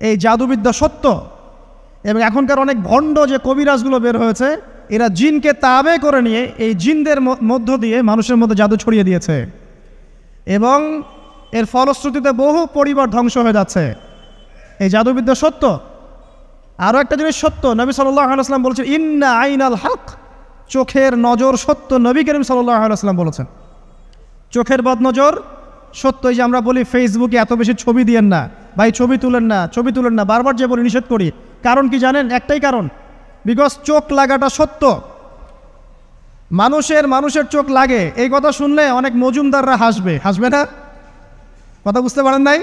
এই জাদুবিদ্যা সত্য। এবং এখনকার অনেক ভণ্ড যে কবিরাজগুলো বের হয়েছে, এরা জিনকে তাবে করে নিয়ে এই জিনদের মধ্য দিয়ে মানুষের মধ্যে জাদু ছড়িয়ে দিয়েছে, এবং এর ফলশ্রুতিতে বহু পরিবার ধ্বংস হয়ে যাচ্ছে। এই জাদুবিদ্যা সত্য। আরও একটা জিনিস সত্য, নবী সাল্লাল্লাহু আলাইহি ওয়াসাল্লাম বলেছেন ইন্না আইনাল হক, চোখের নজর সত্য। নবী করিম সাল্লাল্লাহু আলাইহি ওয়াসাল্লাম বলেছেন চোখের বদনজর সত্য। এই যে আমরা বলি ফেসবুকে এত বেশি ছবি দিয়েন না ভাই, ছবি তুলেন না, ছবি তুলেন না, বারবার যে বলি নিষেধ করি, কারণ কি জানেন? একটাই কারণ, বিকজ চোখ লাগাটা সত্য। মানুষের চোখ লাগে, এই কথা শুনলে অনেক মজুমদাররা হাসবে না? কথা বুঝতে পারেন নাই?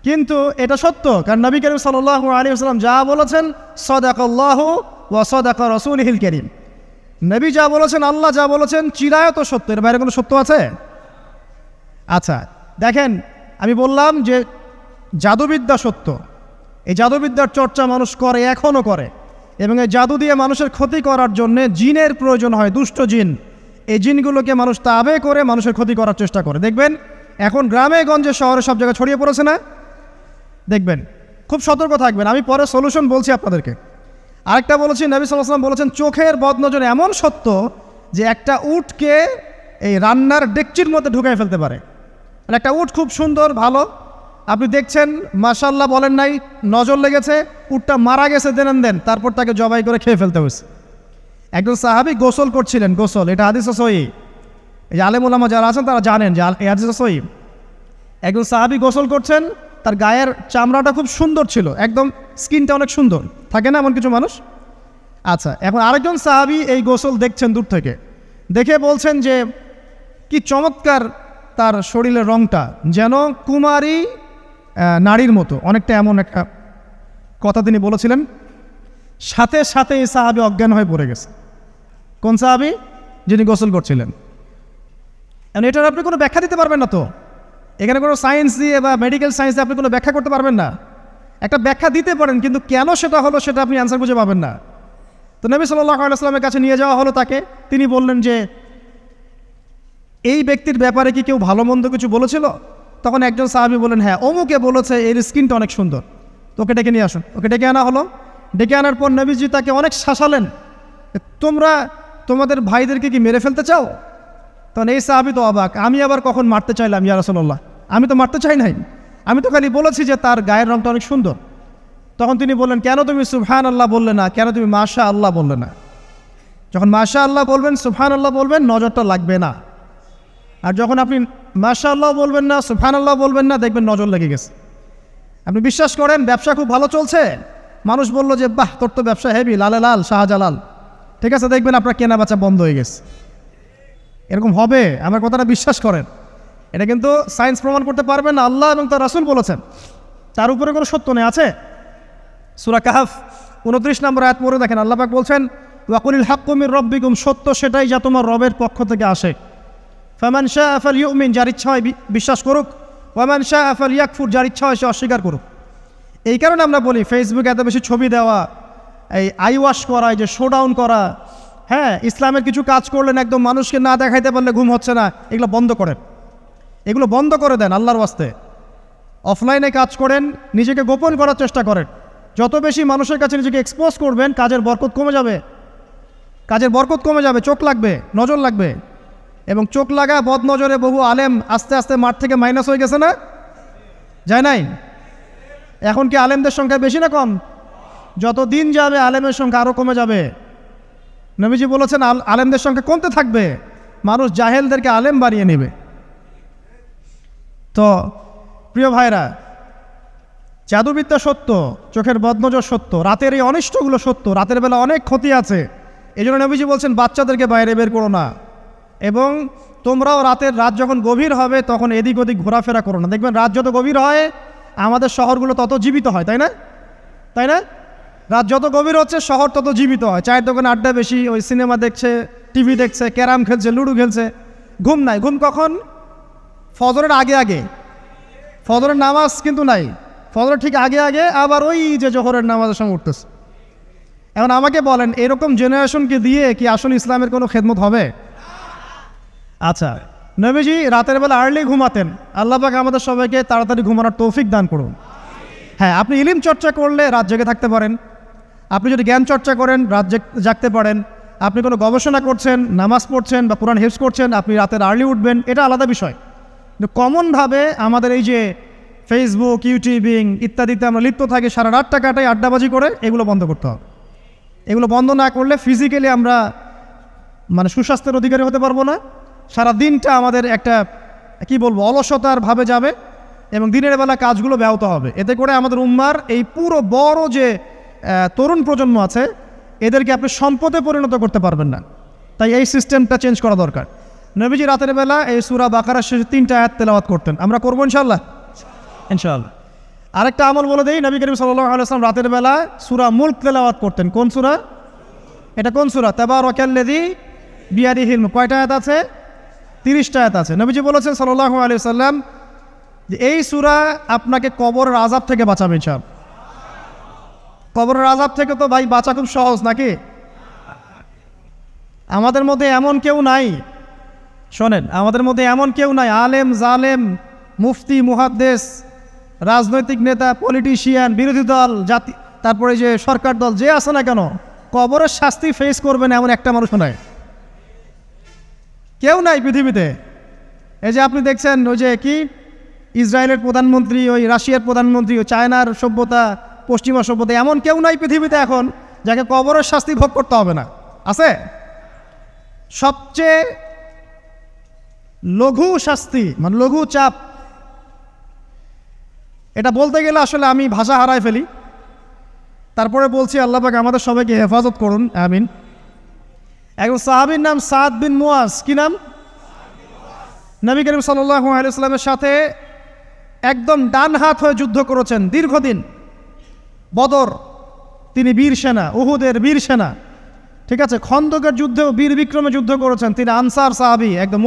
কিন্তু এটা সত্য, কারণ নবী করিম সাল্লাল্লাহু আলাইহি ওয়াসাল্লাম যা বলেছেন সাদাকাল্লাহু ওয়া সাদাকা রাসূলুহুল কারীম, নবী যা বলেছেন, আল্লাহ যা বলেছেন চিরায়ত সত্য, এর বাইরে কোনো সত্য আছে? আচ্ছা দেখেন, আমি বললাম যে জাদুবিদ্যা সত্য। এই জাদুবিদ্যার চর্চা মানুষ করে, এখনও করে, এবং এই জাদু দিয়ে মানুষের ক্ষতি করার জন্য জিনের প্রয়োজন হয়, দুষ্ট জিন। এই জিনগুলোকে মানুষ তাবে করে মানুষের ক্ষতি করার চেষ্টা করে। দেখবেন এখন গ্রামে গঞ্জে শহরে সব জায়গায় ছড়িয়ে পড়েছে না? দেখবেন, খুব সতর্ক থাকবেন। আমি পরে সলিউশন বলছি আপনাদেরকে। আরেকটা বলেছি, নবী সাল্লাল্লাহু আলাইহি ওয়াসাল্লাম বলেছেন চোখের বদনজর এমন সত্য যে একটা উটকে এই রান্নার ডেকচির মধ্যে ঢুকাই ফেলতে পারে। আর একটা উট খুব সুন্দর ভালো, আপনি দেখছেন মাশাআল্লাহ বলেন নাই, নজর লেগেছে, উটটা মারা গেছে দেন, তারপর তাকে জবাই করে খেয়ে ফেলতে হয়েছে। একজন সাহাবী গোসল করছিলেন, গোসল, এটা হাদিস সহিহ, এই যে আলেম ওলামা যারা আছেন তারা জানেন যে এই হাদিস সহিহ। একজন সাহাবী গোসল করছেন, তার গায়ের চামড়াটা খুব সুন্দর ছিল, একদম স্কিনটা অনেক সুন্দর থাকে না এমন কিছু মানুষ? আচ্ছা, এখন আরেকজন সাহাবী এই গোসল দেখছেন দূর থেকে, দেখে বলছেন যে কি চমৎকার তার শরীরের রংটা, যেন কুমারী নারীর মতো, অনেকটা এমন একটা কথা তিনি বলেছিলেন। সাথে সাথে এই সাহাবী অজ্ঞান হয়ে পড়ে গেছে। কোন সাহাবী? যিনি গোসল করছিলেন। এখন এটার আপনি কোনো ব্যাখ্যা দিতে পারবেন না তো, এখানে কোনো সায়েন্স দিয়ে বা মেডিকেল সায়েন্স দিয়ে আপনি কোনো ব্যাখ্যা করতে পারবেন না। একটা ব্যাখ্যা দিতে পারেন, কিন্তু কেন সেটা হলো সেটা আপনি অ্যান্সার খুঁজে পাবেন না। তো নবী সাল্লাল্লাহু আলাইহি ওয়াসাল্লামের কাছে নিয়ে যাওয়া হলো তাকে। তিনি বললেন যে এই ব্যক্তির ব্যাপারে কি কেউ ভালো মন্দ কিছু বলেছিল? তখন একজন সাহাবী বললেন হ্যাঁ, অমুকে বলেছে এর স্কিনটা অনেক সুন্দর, তো ওকে ডেকে নিয়ে আসুন। ওকে ডেকে আনা হলো। ডেকে আনার পর নবীজি তাকে অনেক শাসালেন, তোমরা তোমাদের ভাইদেরকে কি মেরে ফেলতে চাও? তখন এই সাহাবী তো অবাক, আমি আবার কখন মারতে চাইলাম ইয়া রাসূলুল্লাহ? আমি তো মারতে চাই নাই, আমি তো খালি বলেছি যে তার গায়ের রংটা অনেক সুন্দর। তখন তিনি বললেন কেন তুমি সুবহানাল্লাহ বললে না, কেন তুমি মাশাআল্লাহ বললে না? যখন মাশাআল্লাহ বলবেন, সুবহানাল্লাহ বলবেন, নজরটা লাগবে না। আর যখন আপনি মাশাআল্লাহ বলবেন না, সুবহানাল্লাহ বলবেন না, দেখবেন নজর লেগে গেছে। আপনি বিশ্বাস করেন ব্যবসা খুব ভালো চলছে, মানুষ বলল যে বাহ তোর তো ব্যবসা হেভি, লালে লাল শাহজালাল, ঠিক আছে, দেখবেন আপনার কেনা বেচা বন্ধ হয়ে গেছে। এরকম হবে, আমার কথাটা বিশ্বাস করেন। এটা কিন্তু সায়েন্স প্রমাণ করতে পারবেন না, আল্লাহ এবং তার রাসূল বলেছেন, তার উপরে কোনো সত্য নেই। আছে সূরা কাহফ 29 নম্বর আয়াত পড়ে দেখেন, আল্লাহ পাক বলছেন ওয়াকুলিল হাক্কু মির রাব্বিকুম, সত্য সেটাই যা তোমার রবের পক্ষ থেকে আসে। ফামান শাআ ফালইউমিন, যার ইচ্ছা হয় বিশ্বাস করুক, ওয়ামান শাআ ফালইয়াকফুর, যার ইচ্ছা হয় সে অস্বীকার করুক। এই কারণে আমরা বলি ফেসবুকে এত বেশি ছবি দেওয়া, এই আই ওয়াশ করা, এই যে শোডাউন করা, হ্যাঁ ইসলামের কিছু কাজ করলেন একদম মানুষকে না দেখাইতে পারলে ঘুম হচ্ছে না, এগুলো বন্ধ করেন, এগুলো বন্ধ করে দেন আল্লাহর ওয়াস্তে। অফলাইনে কাজ করেন, নিজেকে গোপন করার চেষ্টা করেন। যত বেশি মানুষের কাছে নিজেকে এক্সপোজ করবেন, কাজের বরকত কমে যাবে, কাজের বরকত কমে যাবে, চোখ লাগবে, নজর লাগবে। এবং চোখ লাগা বদ নজরে বহু আলেম আস্তে আস্তে মাঠ থেকে মাইনাস হয়ে গেছে না? যায় নাই? এখন কি আলেমদের সংখ্যা বেশি না কম? যত দিন যাবে আলেমের সংখ্যা আরও কমে যাবে। নবীজি বলেছেন আলেমদের সংখ্যা কমতে থাকবে, মানুষ জাহেলদেরকে আলেম বানিয়ে নেবে। তো প্রিয় ভাইরা, জাদুবিদ্যা সত্য, চোখের বদনজর সত্য, রাতের এই অনিষ্টগুলো সত্য, রাতের বেলা অনেক ক্ষতি আছে। এই জন্য নবীজি বলছেন বাচ্চাদেরকে বাইরে বের করো না, এবং তোমরাও রাত যখন গভীর হবে তখন এদিক ওদিক ঘোরাফেরা করো না। দেখবেন রাত যত গভীর হয় আমাদের শহরগুলো তত জীবিত হয়, তাই না? তাই না? রাত যত গভীর হচ্ছে শহর তত জীবিত হয়। চায়ের দোকানে আড্ডা বেশি, ওই সিনেমা দেখছে, টিভি দেখছে, ক্যারাম খেলছে, লুডো খেলছে, ঘুম নাই। ঘুম কখন? ফজরের আগে আগে। ফজরের নামাজ কিন্তু নাই, ফজরের ঠিক আগে আগে, আবার ওই যে জোহরের নামাজের সঙ্গে উঠতেছে। এখন আমাকে বলেন এরকম জেনারেশনকে দিয়ে কি আসলে ইসলামের কোনো খেদমত হবে? আচ্ছা, নবীজি রাতের বেলা আর্লি ঘুমাতেন, আল্লাহ পাক আমাদের সবাইকে তাড়াতাড়ি ঘুমানোর তৌফিক দান করুন। হ্যাঁ, আপনি ইলম চর্চা করলে রাত জেগে থাকতে পারেন, আপনি যদি জ্ঞান চর্চা করেন রাত জাগতে পারেন, আপনি কোনো গবেষণা করছেন, নামাজ পড়ছেন বা কোরআন হিফজ করছেন, আপনি রাতের আর্লি উঠবেন, এটা আলাদা বিষয়। কিন্তু কমনভাবে আমাদের এই যে ফেসবুক, ইউটিউবিং ইত্যাদিতে আমরা লিপ্ত থাকি, সারা রাতটা কাটাই আড্ডাবাজি করে, এগুলো বন্ধ করতে হবে। এগুলো বন্ধ না করলে ফিজিক্যালি আমরা মানে সুস্বাস্থ্যের অধিকারী হতে পারবো না, সারা দিনটা আমাদের একটা কি বলবো অলসতার ভাবে যাবে এবং দিনের বেলা কাজগুলো ব্যাহত হবে। এতে করে আমাদের উম্মার এই পুরো বড় যে তরুণ প্রজন্ম আছে এদেরকে আপনি সম্পদে পরিণত করতে পারবেন না। তাই এই সিস্টেমটা চেঞ্জ করা দরকার। নবীজি রাতের বেলা এই সূরা বাকারার শেষে 3টা আয়াত তেলাওয়াত করতেন, আমরা করবো ইনশাআল্লাহ। ইনশাআল্লাহ। আরেকটা আমল বলে দেই, নবী করিম সাল্লাল্লাহু আলাইহি ওয়াসাল্লাম রাতের বেলা সূরা মুলক তেলাওয়াত করতেন। কোন সূরা এটা? কোন সূরা? তাবারাকাল্লাযী বিয়াদিহিল মুলক। কয়টা আয়াত আছে? 30টা আয়াত আছে। নবীজি বলেছেন সাল্লাল্লাহু আলাইহি ওয়াসাল্লাম যে এই সূরা আপনাকে কবরের আযাব থেকে বাঁচাবে ইনশাআল্লাহ। কবরের আযাব থেকে তো ভাই বাঁচা খুব সহজ নাকি? আমাদের মধ্যে এমন কেউ নাই, শোনেন, আমাদের মধ্যে এমন কেউ নাই আলেম জালেম মুফতি মুহাদ্দিস রাজনৈতিক নেতা পলিটিশিয়ান বিরোধী দল জাতি তারপরে যে সরকার দল যে আছে না কেন, কবরের শাস্তি ফেস করবে না এমন একটা মানুষ নাই, কেউ নাই পৃথিবীতে। এই যে আপনি দেখছেন ওই যে কি ইসরায়েলের প্রধানমন্ত্রী, ওই রাশিয়ার প্রধানমন্ত্রী, ওই চায়নার সভ্যতা, পশ্চিমা সভ্যতা, এমন কেউ নাই পৃথিবীতে এখন যাকে কবরের শাস্তি ভোগ করতে হবে না। আছে? সবচেয়ে লঘু শাস্তি মানে লঘু চাপ, এটা বলতে গেলে আসলে আমি ভাষা হারায় ফেলি। তারপরে বলছি আল্লাহ পাক আমাদের সবাইকে হেফাজত করুন, আমিন। একজন সাহাবীর নাম সাদ বিন মুয়াজ। কি নাম? নবী করিম সাল্লাল্লাহু আলাইহি ওয়াসাল্লামের সাথে একদম ডান হাত হয়ে যুদ্ধ করেছেন দীর্ঘদিন। বদর তিনি বীর সেনা, উহুদের বীর সেনা, ঠিক আছে, খন্দকের যুদ্ধেও বীর বিক্রমে যুদ্ধ করেছেন। তিনি আনসার সাহাবী, একদম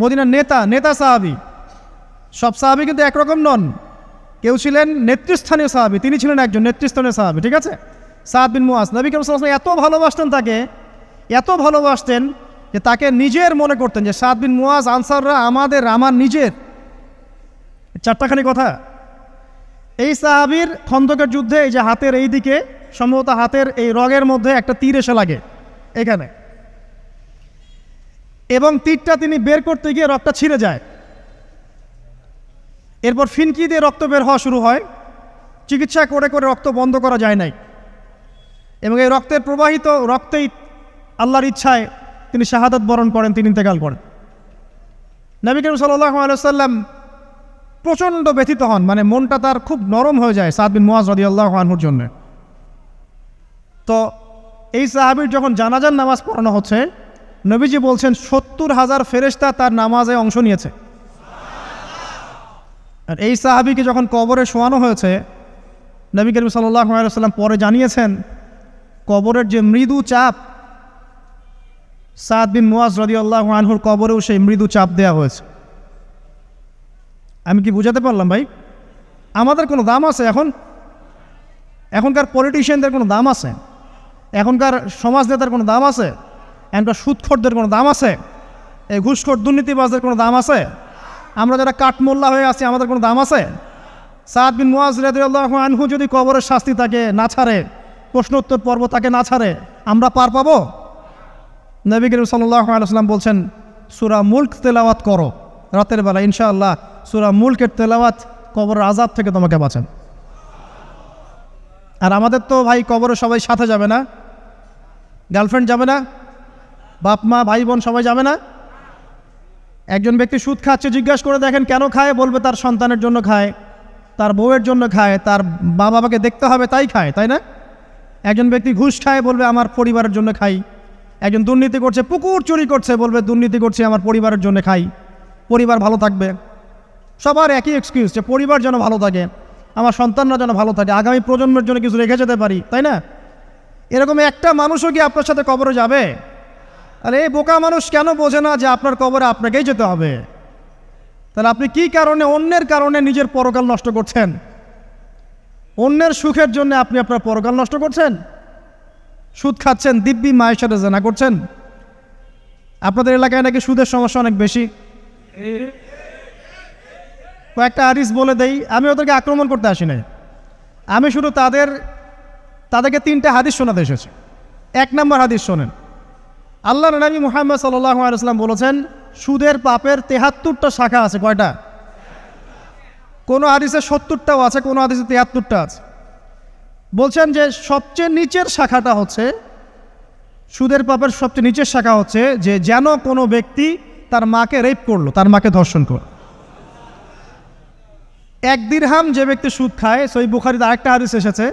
মদিনার নেতা সাহাবী। সব সাহাবী কিন্তু একরকম নন, কেউ ছিলেন নেতৃস্থানীয় সাহাবী, তিনি ছিলেন একজন নেতৃস্থানীয় সাহাবী, ঠিক আছে, সাদ বিন মুয়াজ। নবী করিম সাল্লাল্লাহু আলাইহি ওয়াসাল্লাম এত ভালোবাসতেন তাকে, এত ভালোবাসতেন যে তাকে নিজের মনে করতেন যে সাদ বিন মুয়াজ আনসাররা আমার নিজের। 4টাখানি কথা। এই সাহাবীর খন্দকের যুদ্ধে এই যে হাতের এই দিকে সম্ভবত হাতের এই রগের মধ্যে একটা তীর এসে লাগে এখানে, এবং তীরটা তিনি বের করতে গিয়ে রক্তটা ছিঁড়ে যায়। এরপর ফিনকি দিয়ে রক্ত বের হওয়া শুরু হয়। চিকিৎসা করে করে রক্ত বন্ধ করা যায় নাই, এবং এই রক্তের প্রবাহিত রক্তেই আল্লাহর ইচ্ছায় তিনি শাহাদাত বরণ করেন, তিনি ইন্তেকাল করেন। নবী করিম সাল্লাল্লাহু আলাইহি ওয়াসাল্লাম প্রচণ্ড ব্যথিত হন, মানে মনটা তার খুব নরম হয়ে যায় সাদ বিন মুয়াজ রাদিয়াল্লাহু আনহুর জন্য। তো এই সাহাবীর যখন জানাজার নামাজ পড়ানো হচ্ছে, নবীজি বলছেন 70,000 ফেরেশতা তার নামাজে অংশ নিয়েছে। আর এই সাহাবীকে যখন কবরে শোয়ানো হয়েছে, নবী করিম সাল্লাল্লাহু আলাইহি ওয়াসাল্লাম পরে জানিয়েছেন কবরের যে মৃদু চাপ, সাদ বিন মুয়াজ রাদিয়াল্লাহু আনহুর কবরেও সেই মৃদু চাপ দেওয়া হয়েছে। আমি কি বুঝাতে পারলাম ভাই? আমাদের কোনো দাম আছে এখনকার পলিটিশিয়ানদের কোনো দাম আছে? এখনকার সমাজ নেতার কোনো দাম আছে? এখনকার সুদখোরদের কোনো দাম আছে? এই ঘুষখোর দুর্নীতিবাজদের কোনো দাম আছে? আমরা যারা কাঠমোল্লা হয়ে আছি আমাদের কোনো দাম আছে? সাদ বিন মুয়াজ রাদিয়াল্লাহু আনহু যদি কবরের শাস্তি তাকে না ছাড়ে, প্রশ্নোত্তর পর্ব তাকে না ছাড়ে, আমরা পার পাবো? নবী করিম সাল্লাল্লাহু আলাইহি ওয়াসাল্লাম বলছেন সূরা মুলক তেলাওয়াত করো রাতের বেলা, ইনশাআল্লাহ সূরা মুলকের তেলাওয়াত কবরের আযাব থেকে তোমাকে বাঁচান। আর আমাদের তো ভাই কবরে সবাই সাথে যাবে না, গার্লফ্রেন্ড যাবে না, বাপ মা ভাই বোন সবাই যাবে না। একজন ব্যক্তি সুদ খাচ্ছে, জিজ্ঞাসা করে দেখেন কেন খায়, বলবে তার সন্তানের জন্য খায়, তার বউয়ের জন্য খায়, তার মা বাবাকে দেখতে হবে তাই খায়, তাই না? একজন ব্যক্তি ঘুষ খায়, বলবে আমার পরিবারের জন্য খাই। একজন দুর্নীতি করছে, পুকুর চুরি করছে, বলবে দুর্নীতি করছে আমার পরিবারের জন্য খাই, পরিবার ভালো থাকবে। সবার একই এক্সকিউজ যে পরিবার যেন ভালো থাকে, আমার সন্তানরা যেন ভালো থাকে, আগামী প্রজন্মের জন্য কিছু রেখে যেতে পারি, তাই না? এরকম একটা মানুষও কি আপনার সাথে কবরে যাবে? আরে এই বোকা মানুষ কেন বোঝে না যে আপনার কবরে আপনাকেই যেতে হবে? তাহলে আপনি কি কারণে অন্যের কারণে নিজের পরকাল নষ্ট করছেন? অন্যের সুখের জন্য আপনি আপনার পরকাল নষ্ট করছেন। সুদ খাচ্ছেন, দিব্যি মায়ের সাথে জেনা করছেন। আপনাদের এলাকায় নাকি সুদের সমস্যা অনেক বেশি। কয়েকটা হাদিস বলে দেই, আমি ওদেরকে আক্রমণ করতে আসি নাই, আমি শুধু তাদেরকে 3টা হাদিস শোনাতে এসেছি। 1 নম্বর হাদিস শোনেন। আল্লাহর নবী মুহাম্মদ সাল্লাল্লাহু আলাইহি ওয়াসাল্লাম বলেছেন, সুদের পাপের 73টা শাখা আছে। কয়টা? কোনো হাদিসে 70টাও আছে, কোনো হাদিসে 73টা আছে। বলছেন যে সবচেয়ে নিচের শাখাটা হচ্ছে, সুদের পাপের সবচেয়ে নিচের শাখা হচ্ছে যে যেন কোনো ব্যক্তি তার মাকে রেপ করলো, তার মাকে ধর্ষণ করলো। 1 দিরহাম যে ব্যক্তি সুদ খায়, সহিহ বুখারীতে আরেকটা হাদিস এসেছে,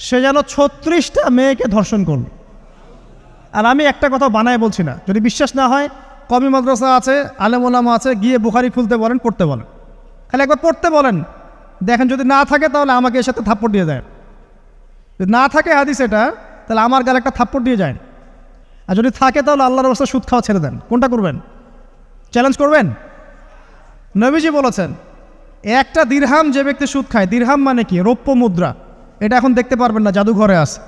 সে যেন 36টা মেয়েকে ধর্ষণ করল। আর আমি একটা কথা বানায় বলছি না, যদি বিশ্বাস না হয় কওমি মাদ্রাসা আছে, আলেম ওলামা আছে, গিয়ে বুখারী খুলতে বলেন, পড়তে বলেন, খালি একবার পড়তে বলেন, দেখেন যদি না থাকে তাহলে আমাকে এর সাথে থাপ্পড় দিয়ে যায়। যদি না থাকে হাদিস এটা, তাহলে আমার গালে একটা থাপ্পড় দিয়ে যায়। আর যদি থাকে তাহলে আল্লাহর রাস্তায় সুদ খাওয়া ছেড়ে দেন। কোনটা করবেন? চ্যালেঞ্জ করবেন? নবীজি বলেছেন, 1টা দিরহাম যে ব্যক্তি সুদ খায়, দিরহাম মানে কি? রৌপ্য মুদ্রা। এটা এখন দেখতে পারবেন না, জাদুঘরে আছে।